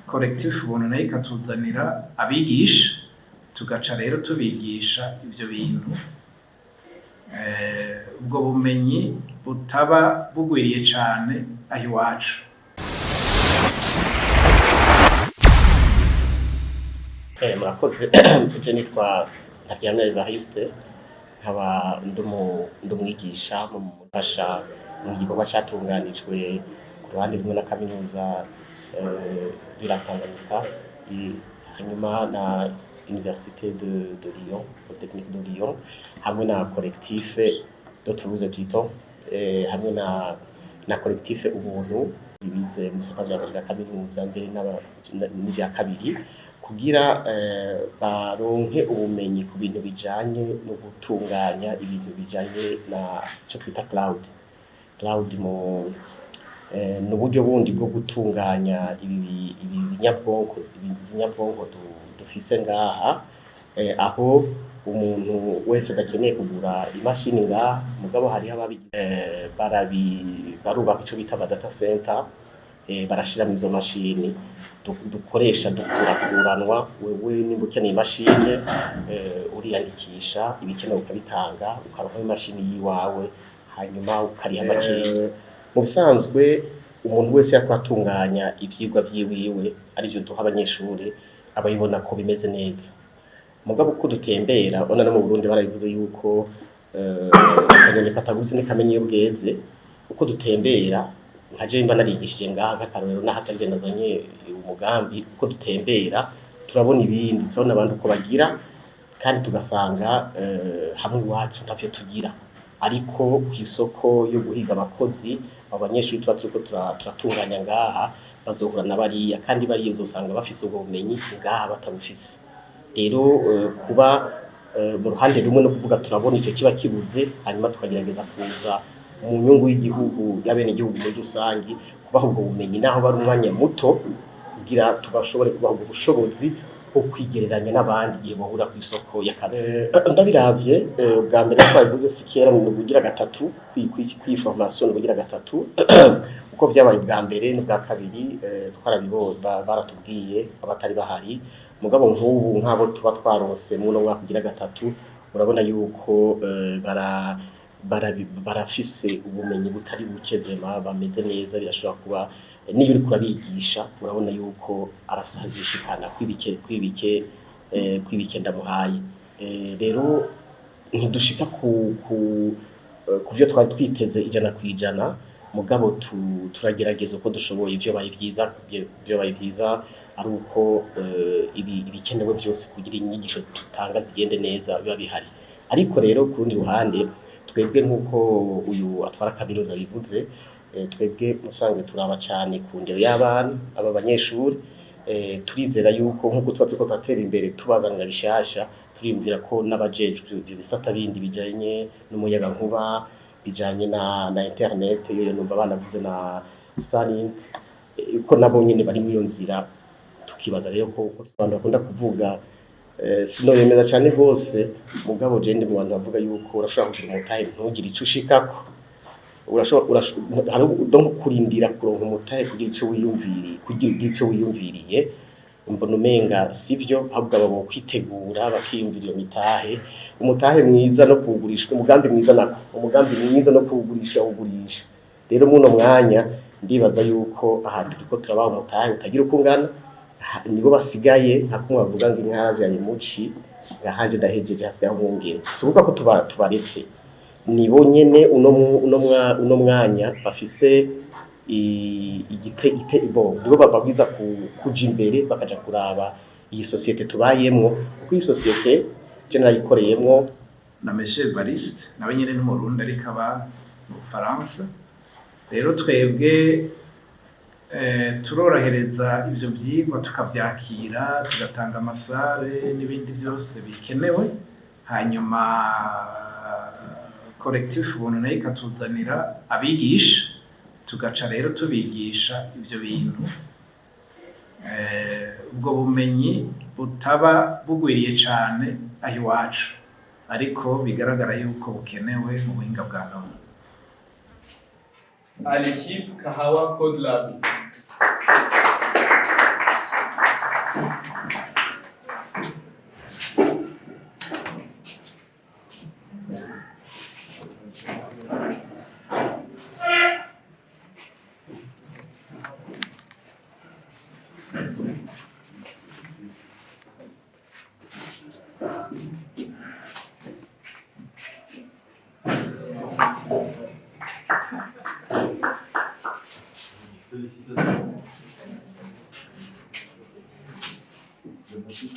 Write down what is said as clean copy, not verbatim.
collectif ubuntu nayo ikatuzanira abigisha tugaca rero tubigisha ivyo bintu ubwo bumenyi butaba bugwiriye cane aho iwacu. Murakoze. Je nitwa Ntaryamira Evariste, nkaba ndumwigisha mu mufasha mu gikorwa catunganijwe ku ruhande rumwe na kaminuza Tanganyika, hanyuma na Université de Lyon, Polytechnique de Lyon, hamwe na collectif de Toulouse Python, hamwe na collectif ubuntu bize mu gisata vya kaminuza mbere n'ivya kabiri, kugira baronke ubumenyi ku bintu bijanye no gutunganya ibintu bijanye na cyo kwita cloud mu n'uburyo bundi bwo gutunganya ibi binyabwonko dufise ngaha, aho umuntu wese adakeneye kugura imashini ngaha, mugabo hariho barubaka ico bita data center, barashira izo mashini dukoresha dukurakuranwa. Wewe nimba ukeneye imashini uriyandikisha, ibikenewe ukabitanga, ukaronka imashini yiwawe, hanyuma ukariha makeya. Mu bisanzwe umuntu wese yakwatunganya ivyigwa vyiwiwe, arivyo duha abanyeshuri, abayibona ko bimeze neza. Mugabo uko dutembera, ona no mu Burundi barabivuze yuko akanyoni kataguze nikamenye iyo bweze. Uko dutembera, nkaje mba narigishije ngaha nk'akarorero n'ahataje nazanye umugambi, uko dutembera turabona ibindi, turabona abantu uko bagira, kandi tugasanga hamwe iwacu ntavyo tugira. Ariko kw'isoko yo guhiga abakozi, abanyeshuri tuba turiko turatunganya ngaha bazohura na bariya, kandi bariya uzosanga bafise ubwo bumenyi ngaha batabufise. Rero kuba mu ruhande rumwe no kuvuga turabona ico kiba kibuze, hanyuma tukagerageza kuza mu nyungu y'igihugu y'abene igihugu muri rusangi, kubaha ubwo bumenyi naho bari umwanya muto, kugira tubashobore kubaha ubwo bushobozi bwo kwigereranya n'abandi igihe bahura ku isoko y'akazi. Ndabiravye bwa mbere twabivuze sikera mu bugira gatatu, kwi formation bugira gatatu uko vyabaye bwa mbere n'ubwa kabiri baratubwiye abatari bahari. Mugabo nk'ubu nk'abo tuba twaronse mu no mwaka kugira gatatu, urabona yuko barafise ubumenyi butari buke, vraiment bameze neza. Birashobora kuba niyo uri kurabigisha, urabona yuko arafise hazishikana kwibike ndamuhaye. Rero ntidushika ku vyo twari twiteze 100%, mugabo turagerageza uko dushoboye. Ivyo baye byiza ari uko ibikenewe byose kugira inyigisho tutanga zigende neza biba bihari. Ariko rero ku rundi ruhande, twebwe nk'uko uyu atwara kaminuza bivuze, twebwe musanzwe turaba cyane ku ndero y'abana, aba banyeshuri. Turizera yuko nk'uko tuba turiko turatera imbere tubazanira bishasha, turiyumvira ko n'abajejwe ibyo bisata bindi bijanye n'umuyaga nkuba, bijanye na internet, iyo numva banavuze na Starlink, ko nabo nyene bari mu iyo nzira. Tukibaza rero ko abantu bakunda kuvuga, sino yemeza cyane rwose, mugabo je ndi mu bantu bavuga yuko urashobora kugira umutahe ntugire ico ushikako. Urashobora kurindira kuronka umutahe kugira ico wiyumviriye, mbona umenga sivyo, ahubwo abo kwitegura bakiyumvira iyo mitahe. Umutahe mwiza no kugurisha, umugambi mwiza no kugurisha ugurisha. Rero muno mwanya ndibaza yuko aha turiko turabaha umutahe utagira uko ungana, nibo basigaye nka kumwe bavuga ngo inkara vyaye muci ngahanje ndahejeje hasigaye nkungere. Subuka ko tubaretse nibo nyene uno mwanya bafise nibo babwiza kuja imbere, bakaja kuraba iyi societe tubayemwo, kuko iyi societe je narayikoreyemwo na Monsieur Evariste, nawe nyene n'umurundi ariko aba mu Faransa. Rero twebwe turorohereza ivyo vyigwa, tukavyakira, tugatanga amasare n'ibindi byose bikenewe. Hanyuma collectif ubuntu nayo ikatuzanira abigisha, tugaca rero tubigisha ivyo bintu. Ubwo bumenyi butaba bugwiriye cane aho iwacu, ariko bigaragara yuko bukenewe mu buhinga bwa none. À l'équipe Kahawa Code Lab. Allez.